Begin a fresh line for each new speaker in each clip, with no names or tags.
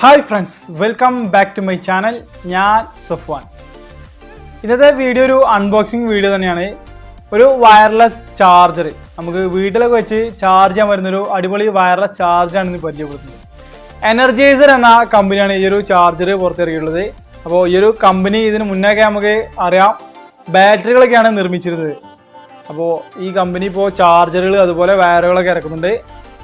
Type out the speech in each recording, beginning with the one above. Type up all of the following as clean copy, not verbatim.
Hi friends, welcome back to my channel. ഞാൻ സഫ്വാൻ. ഇന്നത്തെ video ഒരു അൺബോക്സിങ് വീഡിയോ തന്നെയാണ്. ഒരു വയർലെസ് ചാർജർ നമുക്ക് വീട്ടിലൊക്കെ വെച്ച് ചാർജ് ചെയ്യാൻ വരുന്നൊരു അടിപൊളി വയർലെസ് ചാർജറാണ് ഇന്ന് പരിചയപ്പെടുത്തുന്നത്. എനർജൈസർ എന്ന കമ്പനിയാണ് ഈ ഒരു ചാർജർ പുറത്തിറക്കിയിട്ടുള്ളത്. അപ്പോൾ ഈ ഒരു കമ്പനി ഇതിന് മുന്നേക്കെ നമുക്ക് അറിയാം ബാറ്ററികളൊക്കെയാണ് നിർമ്മിച്ചിരുന്നത്. അപ്പോൾ ഈ കമ്പനി ഇപ്പോൾ ചാർജറുകൾ അതുപോലെ വയറുകളൊക്കെ ഇറക്കുന്നുണ്ട്.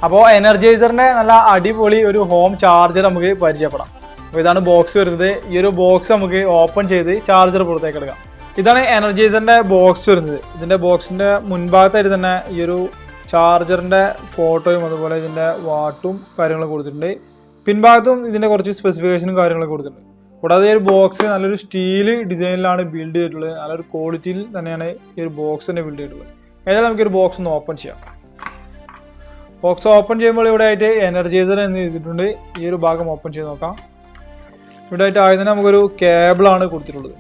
അപ്പോൾ എനർജൈസറിൻ്റെ നല്ല അടിപൊളി ഒരു ഹോം ചാർജർ നമുക്ക് പരിചയപ്പെടാം. അപ്പോൾ ഇതാണ് ബോക്സ് വരുന്നത്. ഈ ഒരു ബോക്സ് നമുക്ക് ഓപ്പൺ ചെയ്ത് ചാർജർ പുറത്തേക്ക് എടുക്കാം. ഇതാണ് എനർജൈസറിൻ്റെ ബോക്സ് വരുന്നത്. ഇതിൻ്റെ ബോക്സിൻ്റെ മുൻഭാഗത്തായിട്ട് തന്നെ ഈ ഒരു ചാർജറിൻ്റെ ഫോട്ടോയും അതുപോലെ ഇതിൻ്റെ വാട്ടും കാര്യങ്ങളൊക്കെ കൊടുത്തിട്ടുണ്ട്. പിൻഭാഗത്തും ഇതിൻ്റെ കുറച്ച് സ്പെസിഫിക്കേഷനും കാര്യങ്ങളൊക്കെ കൊടുത്തിട്ടുണ്ട്. കൂടാതെ ഈ ഒരു ബോക്സ് നല്ലൊരു സ്റ്റീൽ ഡിസൈനിലാണ് ബിൽഡ് ചെയ്തിട്ടുള്ളത്. നല്ലൊരു ക്വാളിറ്റിയിൽ തന്നെയാണ് ഈ ഒരു ബോക്സ് തന്നെ ബിൽഡ് ചെയ്തിട്ടുള്ളത്. ഏതായാലും നമുക്കൊരു ബോക്സ് ഒന്ന് ഓപ്പൺ ചെയ്യാം. ബോക്സ് ഓപ്പൺ ചെയ്യുമ്പോൾ ഇവിടെ ആയിട്ട് എനർജൈസർ എന്ന് എഴുതിയിട്ടുണ്ട്. ഈ ഒരു ഭാഗം ഓപ്പൺ ചെയ്ത് നോക്കാം. ഇവിടെ ആയിട്ട് ആദ്യം തന്നെ നമുക്കൊരു കേബിളാണ് കൊടുത്തിട്ടുള്ളത്.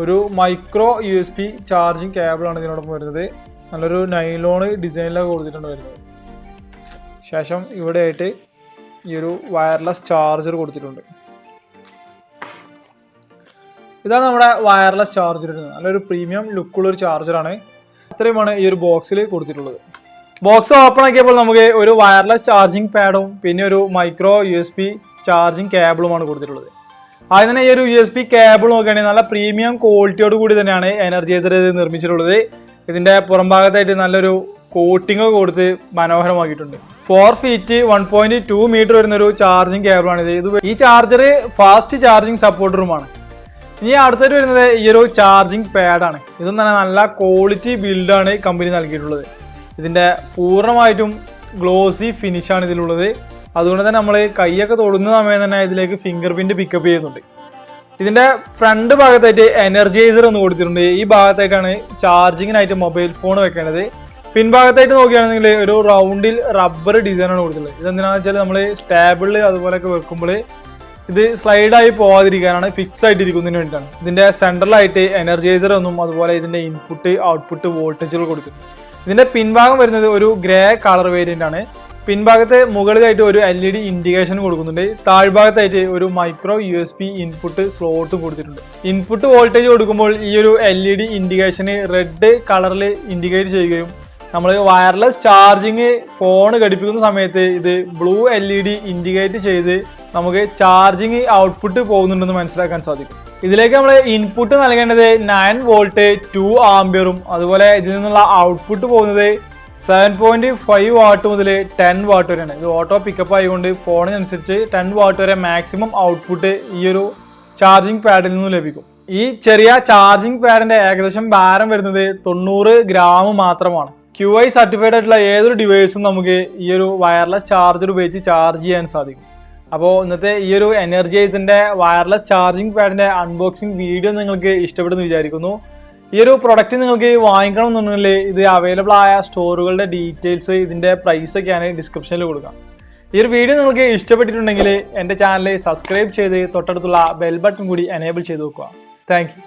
ഒരു മൈക്രോ USB ചാർജിങ് കേബിളാണ് ഇതിനോടൊപ്പം വരുന്നത്. നല്ലൊരു നൈലോൺ ഡിസൈനിലൊക്കെ കൊടുത്തിട്ടുണ്ട് വരുന്നത്. ശേഷം ഇവിടെ ആയിട്ട് ഈ ഒരു വയർലെസ് ചാർജർ കൊടുത്തിട്ടുണ്ട്. ഇതാണ് നമ്മുടെ വയർലെസ് ചാർജർ. നല്ലൊരു പ്രീമിയം ലുക്കുള്ളൊരു ചാർജറാണ്. അത്രയുമാണ് ഈ ഒരു ബോക്സിൽ കൊടുത്തിട്ടുള്ളത്. ബോക്സ് ഓപ്പൺ ആക്കിയപ്പോൾ നമുക്ക് ഒരു വയർലെസ് ചാർജിങ് പാഡും പിന്നെ ഒരു മൈക്രോ USB ചാർജിങ് കേബിളുമാണ് കൊടുത്തിട്ടുള്ളത്. ആദ്യം തന്നെ ഈ ഒരു USB കേബിൾ നോക്കുകയാണെങ്കിൽ നല്ല പ്രീമിയം ക്വാളിറ്റിയോട് കൂടി തന്നെയാണ് എനർജൈസർ ഇത് നിർമ്മിച്ചിട്ടുള്ളത്. ഇതിൻ്റെ പുറം ഭാഗത്തായിട്ട് നല്ലൊരു കോട്ടിങ് കൊടുത്ത് മനോഹരമാക്കിയിട്ടുണ്ട്. 4 ഫീറ്റ് 1.2 മീറ്റർ വരുന്നൊരു ചാർജിങ് കേബിളാണിത്. ഈ ചാർജർ ഫാസ്റ്റ് ചാർജിങ് സപ്പോർട്ടറുമാണ്. ഇനി അടുത്തായിട്ട് വരുന്നത് ഈ ഒരു ചാർജിങ് പാഡാണ്. ഇതും തന്നെ നല്ല ക്വാളിറ്റി ബിൽഡാണ് കമ്പനി നൽകിയിട്ടുള്ളത്. ഇതിൻ്റെ പൂർണ്ണമായിട്ടും ഗ്ലോസി ഫിനിഷാണ് ഇതിലുള്ളത്. അതുകൊണ്ട് തന്നെ നമ്മൾ കൈയൊക്കെ തൊടുന്ന സമയം തന്നെ ഇതിലേക്ക് ഫിംഗർ പ്രിന്റ് പിക്കപ്പ് ചെയ്യുന്നുണ്ട്. ഇതിൻ്റെ ഫ്രണ്ട് ഭാഗത്തായിട്ട് എനർജൈസർ ഒന്ന് കൊടുത്തിട്ടുണ്ട്. ഈ ഭാഗത്തായിട്ടാണ് ചാർജിങ്ങിനായിട്ട് മൊബൈൽ ഫോൺ വെക്കേണ്ടത്. പിൻഭാഗത്തായിട്ട് നോക്കുകയാണെങ്കിൽ ഒരു റൗണ്ടിൽ റബ്ബർ ഡിസൈനാണ് കൊടുത്തിട്ടുള്ളത്. ഇതെന്തിനാണെന്ന് വെച്ചാൽ നമ്മൾ സ്റ്റാബിളിൽ അതുപോലെയൊക്കെ വെക്കുമ്പോൾ ഇത് സ്ലൈഡായി പോകാതിരിക്കാനാണ്, ഫിക്സ് ആയിട്ടിരിക്കുന്നതിന് വേണ്ടിയിട്ടാണ്. ഇതിൻ്റെ സെൻട്രലായിട്ട് എനർജൈസർ ഒന്നും അതുപോലെ ഇതിൻ്റെ ഇൻപുട്ട് ഔട്ട്പുട്ട് വോൾട്ടേജുകൾ കൊടുത്തിട്ടുണ്ട്. ഇതിന്റെ പിൻഭാഗം വരുന്നത് ഒരു ഗ്രേ കളർ വേരിയന്റ് ആണ്. പിൻഭാഗത്ത് മുകളിലായിട്ട് ഒരു LED ഇൻഡിക്കേഷൻ കൊടുക്കുന്നുണ്ട്. താഴ്ഭാഗത്തായിട്ട് ഒരു മൈക്രോ USB ഇൻപുട്ട് സ്ലോട്ടും കൊടുത്തിട്ടുണ്ട്. ഇൻപുട്ട് വോൾട്ടേജ് കൊടുക്കുമ്പോൾ ഈ ഒരു LED ഇൻഡിക്കേഷന് റെഡ് കളറിൽ ഇൻഡിക്കേറ്റ് ചെയ്യുകയും നമ്മൾ വയർലെസ് ചാർജിങ് ഫോൺ ഘടിപ്പിക്കുന്ന സമയത്ത് ഇത് ബ്ലൂ LED ഇൻഡിക്കേറ്റ് ചെയ്ത് നമുക്ക് ചാർജിങ് ഔട്ട്പുട്ട് പോകുന്നുണ്ടെന്ന് മനസ്സിലാക്കാൻ സാധിക്കും. ഇതിലേക്ക് നമ്മൾ ഇൻപുട്ട് നൽകേണ്ടത് 9 വോൾട്ട് 2 ആംപിയറും അതുപോലെ ഇതിൽ നിന്നുള്ള ഔട്ട്പുട്ട് പോകുന്നത് 7.5 വാട്ട് മുതൽ 10 വാട്ട് വരെയാണ്. ഇത് ഓട്ടോ പിക്കപ്പ് ആയതുകൊണ്ട് ഫോണിനനുസരിച്ച് 10 വാട്ട് വരെ മാക്സിമം ഔട്ട്പുട്ട് ഈ ഒരു ചാർജിങ് പാഡിൽ നിന്നും ലഭിക്കും. ഈ ചെറിയ ചാർജിങ് പാഡിന്റെ ഏകദേശം ഭാരം വരുന്നത് 90 ഗ്രാം മാത്രമാണ്. QI സർട്ടിഫൈഡ് ആയിട്ടുള്ള ഏതൊരു ഡിവൈസും നമുക്ക് ഈ ഒരു വയർലെസ് ചാർജർ ഉപയോഗിച്ച് ചാർജ് ചെയ്യാൻ സാധിക്കും. അപ്പോൾ ഇന്നത്തെ ഈ ഒരു എനർജൈസറിന്റെ വയർലെസ് ചാർജിങ് പാഡിന്റെ അൺബോക്സിംഗ് വീഡിയോ നിങ്ങൾക്ക് ഇഷ്ടപ്പെടുന്നു വിചാരിക്കുന്നു. ഈ ഒരു പ്രൊഡക്റ്റ് നിങ്ങൾക്ക് വാങ്ങിക്കണം എന്നുണ്ടെങ്കിൽ ഇത് അവൈലബിൾ ആയ സ്റ്റോറുകളുടെ ഡീറ്റെയിൽസ് ഇതിന്റെ പ്രൈസ് ഒക്കെയാണ് ഡിസ്ക്രിപ്ഷനിൽ കൊടുക്കാം. ഈ ഒരു വീഡിയോ നിങ്ങൾക്ക് ഇഷ്ടപ്പെട്ടിട്ടുണ്ടെങ്കിൽ എൻ്റെ ചാനൽ സബ്സ്ക്രൈബ് ചെയ്ത് തൊട്ടടുത്തുള്ള ബെൽ ബട്ടൺ കൂടി എനേബിൾ ചെയ്ത് വെക്കുക. Thank you.